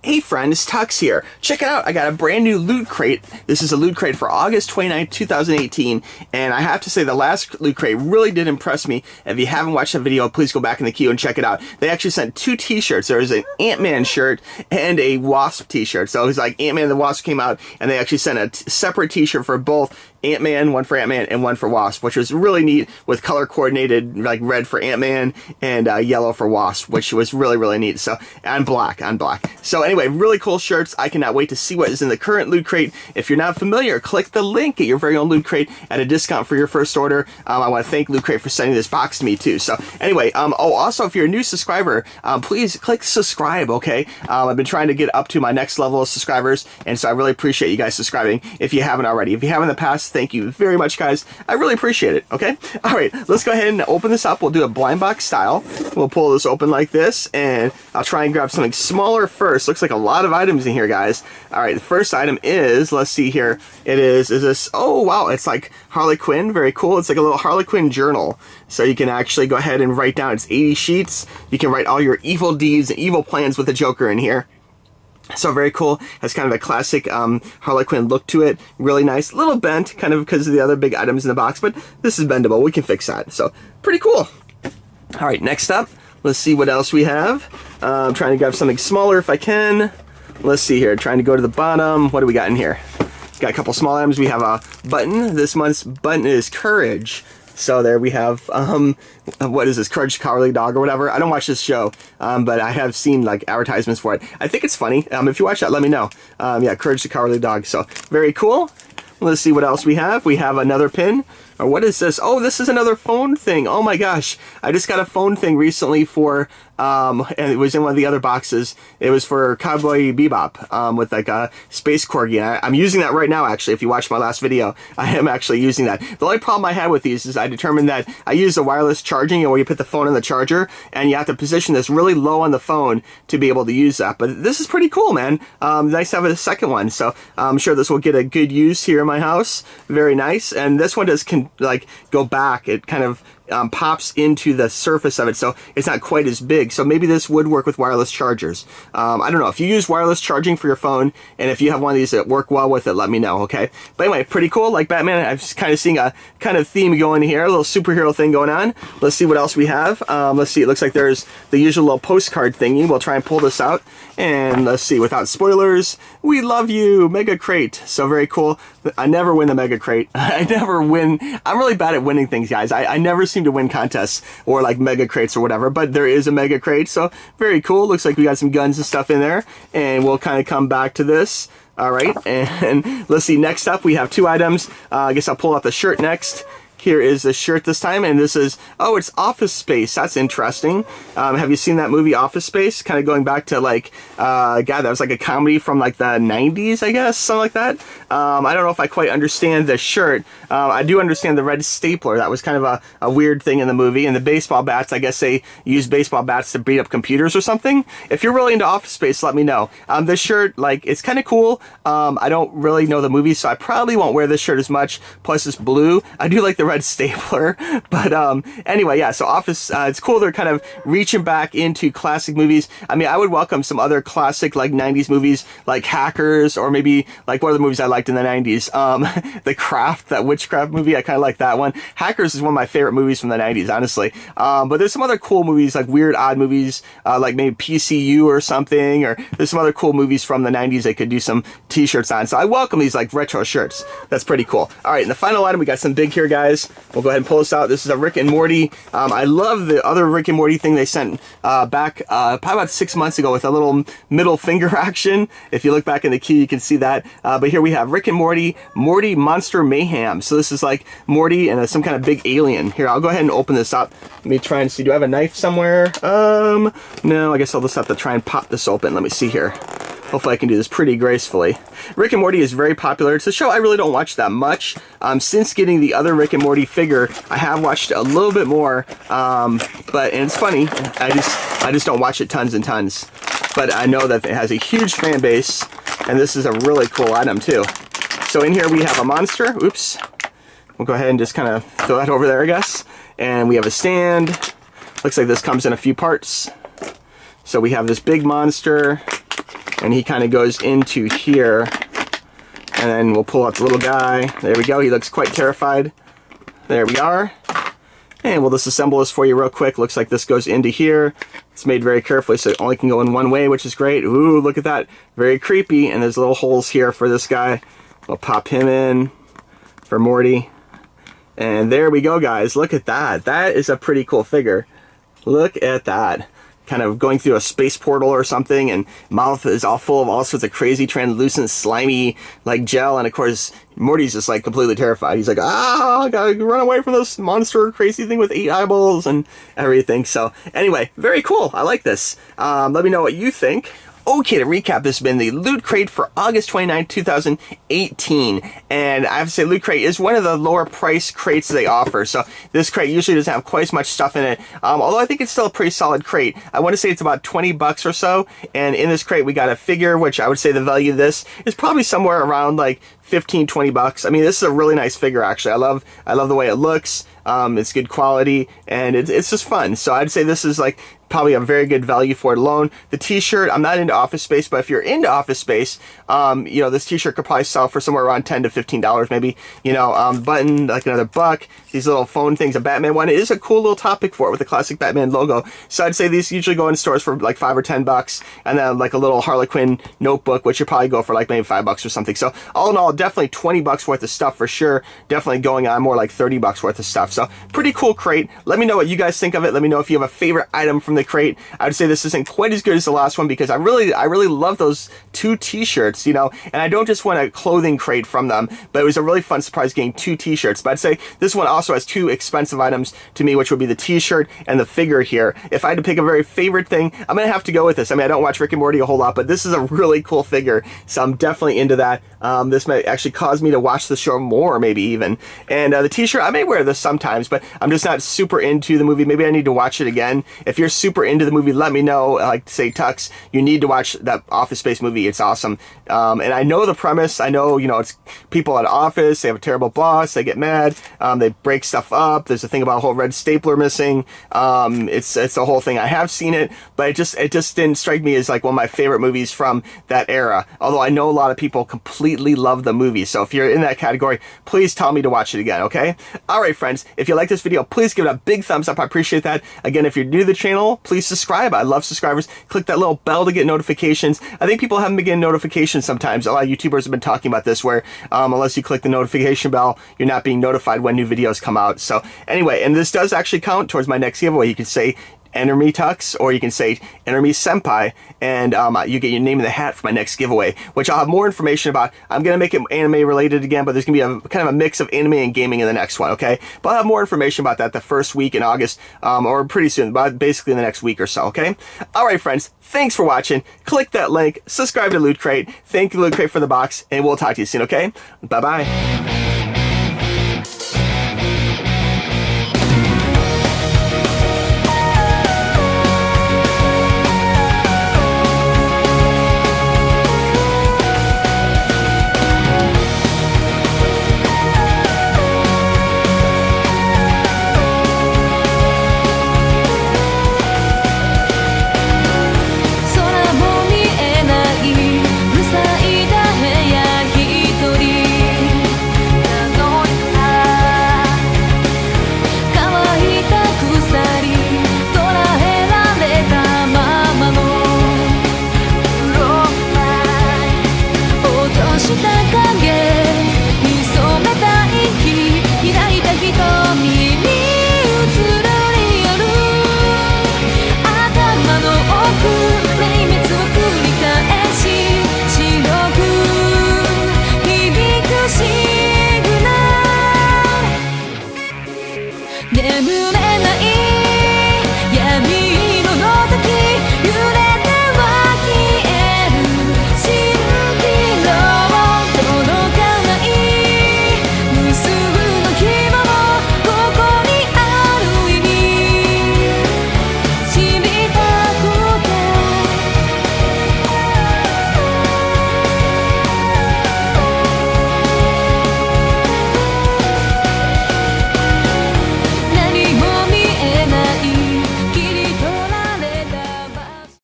Hey friends, Tux here. Check it out, I got a brand new Loot Crate. This is a Loot Crate for August 29th, 2018, and I have to say the last Loot Crate really did impress me. If you haven't watched the video, please go back in the queue and check it out. They actually sent 2 t-shirts. There was an Ant-Man shirt and a Wasp t-shirt. So it was like Ant-Man and the Wasp came out, and they actually sent a separate t-shirt for both Ant-Man, one for Ant-Man, and one for Wasp, which was really neat with color coordinated, like red for Ant-Man and yellow for Wasp, which was really, really neat. So, on black. So anyway, really cool shirts. I cannot wait to see what is in the current Loot Crate. If you're not familiar, click the link, get your very own Loot Crate at a discount for your first order. I want to thank Loot Crate for sending this box to me too. So anyway, oh, also if you're a new subscriber, please click subscribe, okay? I've been trying to get up to my next level of subscribers, and so I really appreciate you guys subscribing if you haven't already. If you have in the past, thank you very much, guys. I really appreciate it, okay? All right, let's go ahead and open this up. We'll do a blind box style. We'll pull this open like this, and I'll try and grab something smaller first. Looks like a lot of items in here, guys. All right, the first item is, let's see here. Is this, oh, wow, it's like Harley Quinn. Very cool. It's like a little Harley Quinn journal. So you can actually go ahead and write down, it's 80 sheets. You can write all your evil deeds and evil plans with the Joker in here. So very cool. Has kind of a classic Harley Quinn look to it. Really nice. A little bent, kind of because of the other big items in the box, but this is bendable. We can fix that. So pretty cool. All right, next up, let's see what else we have. I'm trying to grab something smaller if I can. Let's see here. Trying to go to the bottom. What do we got in here? Got a couple small items. We have a button. This month's button is Courage. So there we have, what is this, Courage the Cowardly Dog or whatever. I don't watch this show, but I have seen like advertisements for it. I think it's funny. If you watch that, let me know. Yeah, Courage the Cowardly Dog. So very cool. Let's see what else we have. We have another pin. Or what is this? Oh, this is another phone thing. Oh my gosh. I just got a phone thing recently for, and it was in one of the other boxes. It was for Cowboy Bebop, with like a Space Corgi. And I'm using that right now, actually. If you watched my last video, I am actually using that. The only problem I had with these is I determined that I use the wireless charging, where you put the phone on the charger, and you have to position this really low on the phone to be able to use that. But this is pretty cool, man. Nice to have a second one. So I'm sure this will get a good use here in my house. Very nice. And this one can like go back. It kind of pops into the surface of it, so it's not quite as big. So maybe this would work with wireless chargers. I don't know. If you use wireless charging for your phone, and if you have one of these that work well with it, let me know, okay? But anyway, pretty cool. Like Batman, I'm just kind of seeing a kind of theme going here, a little superhero thing going on. Let's see what else we have. Let's see. It looks like there's the usual little postcard thingy. We'll try and pull this out, and let's see. Without spoilers, we love you, Mega Crate. So very cool. I never win the Mega Crate. I never win. I'm really bad at winning things, guys. I never seem to win contests or like Mega Crates or whatever, but there is a Mega Crate, so very cool. Looks like we got some guns and stuff in there, and we'll kind of come back to this. All right, and let's see. Next up, we have 2 items. I guess I'll pull out the shirt next. Here is the shirt this time, and this is, oh, it's Office Space. That's interesting. Have you seen that movie Office Space? Kind of going back to like, God, that was like a comedy from like the 90s, I guess, something like that. I don't know if I quite understand the shirt. I do understand the red stapler. That was kind of a weird thing in the movie. And the baseball bats, I guess they use baseball bats to beat up computers or something. If you're really into Office Space, let me know. This shirt, like, it's kind of cool. I don't really know the movie, so I probably won't wear this shirt as much. Plus, it's blue. I do like the red stapler, but anyway, yeah, so Office, it's cool they're kind of reaching back into classic movies. I mean, I would welcome some other classic like 90s movies like Hackers, or maybe like one of the movies I liked in the 90s, The Craft, that witchcraft movie. I kind of like that one. Hackers is one of my favorite movies from the 90s, honestly. But there's some other cool movies, like weird odd movies, like maybe PCU or something, or there's some other cool movies from the 90s they could do some t-shirts on. So I welcome these like retro shirts. That's pretty cool. All right, and the final item, we got some big here, guys. We'll go ahead and pull this out. This is a Rick and Morty. I love the other Rick and Morty thing they sent back probably about 6 months ago with a little middle finger action. If you look back in the queue, you can see that. But here we have Rick and Morty, Morty Monster Mayhem. So this is like Morty and some kind of big alien. Here, I'll go ahead and open this up. Let me try and see. Do I have a knife somewhere? No, I guess I'll just have to try and pop this open. Let me see here. Hopefully I can do this pretty gracefully. Rick and Morty is very popular. It's a show I really don't watch that much. Since getting the other Rick and Morty figure, I have watched a little bit more. And it's funny. I just don't watch it tons and tons. But I know that it has a huge fan base, and this is a really cool item too. So in here we have a monster. Oops. We'll go ahead and just kind of throw that over there, I guess. And we have a stand. Looks like this comes in a few parts. So we have this big monster. and he kind of goes into here, and then we'll pull out the little guy. There we go. He looks quite terrified. There we are. And we'll disassemble this for you real quick. Looks like this goes into here. It's made very carefully, so it only can go in one way, which is great. Ooh, look at that. Very creepy. And there's little holes here for this guy. We'll pop him in for Morty. And there we go, guys. Look at that. That is a pretty cool figure. Look at that. Kind of going through a space portal or something, and mouth is all full of all sorts of crazy, translucent, slimy, like gel. And of course, Morty's just like completely terrified. He's like, I gotta run away from this monster crazy thing with 8 eyeballs and everything. So anyway, very cool. I like this. Let me know what you think. Okay, to recap, this has been the Loot Crate for August 29, 2018. And I have to say, Loot Crate is one of the lower price crates they offer. So this crate usually doesn't have quite as much stuff in it. Although I think it's still a pretty solid crate. I want to say it's about 20 bucks or so. And in this crate, we got a figure, which I would say the value of this is probably somewhere around like 15, 20 bucks. I mean, this is a really nice figure, actually. I love the way it looks. It's good quality, and it's just fun. So I'd say this is like probably a very good value for it alone. The t-shirt, I'm not into Office Space, but if you're into Office Space, you know, this t-shirt could probably sell for somewhere around $10 to $15 maybe. You know, button, like another buck. These little phone things, a Batman one. It is a cool little topic for it with the classic Batman logo. So I'd say these usually go in stores for like $5 or $10, and then like a little Harley Quinn notebook, which you probably go for like maybe $5 or something. So all in all, definitely 20 bucks worth of stuff for sure. Definitely going on more like 30 bucks worth of stuff. So pretty cool crate. Let me know what you guys think of it. Let me know if you have a favorite item from the crate. I would say this isn't quite as good as the last one because I really love those 2 t-shirts, you know, and I don't just want a clothing crate from them, but it was a really fun surprise getting 2 t-shirts. But I'd say this one also has 2 expensive items to me, which would be the t-shirt and the figure here. If I had to pick a very favorite thing, I'm gonna have to go with this. I mean, I don't watch Rick and Morty a whole lot, but this is a really cool figure, so I'm definitely into that. This might actually cause me to watch the show more, maybe even. And the t-shirt, I may wear this sometimes, but I'm just not super into the movie. Maybe I need to watch it again. If you're super into the movie, let me know. Like, say, Tux, you need to watch that Office Space movie. It's awesome. And I know the premise. I know, you know, it's people at office. They have a terrible boss. They get mad. They break stuff up. There's a thing about a whole red stapler missing. It's the whole thing. I have seen it, but it just didn't strike me as like one of my favorite movies from that era. Although I know a lot of people completely love the movie. So if you're in that category, please tell me to watch it again, okay? All right, friends. If you like this video, please give it a big thumbs up. I appreciate that. Again, if you're new to the channel, please subscribe. I love subscribers. Click that little bell to get notifications. I think people haven't been getting notifications sometimes. A lot of YouTubers have been talking about this where unless you click the notification bell, you're not being notified when new videos come out. So anyway, and this does actually count towards my next giveaway. You can say enter me Tux, or you can say enter me Senpai, and you get your name in the hat for my next giveaway, which I'll have more information about. I'm gonna make it anime related again, but there's gonna be a kind of a mix of anime and gaming in the next one, okay? But I'll have more information about that the first week in August, or pretty soon, but basically in the next week or so, okay? All right, friends, thanks for watching. Click that link, subscribe to Loot Crate. Thank you, Loot Crate, for the box, and we'll talk to you soon, okay? Bye-bye.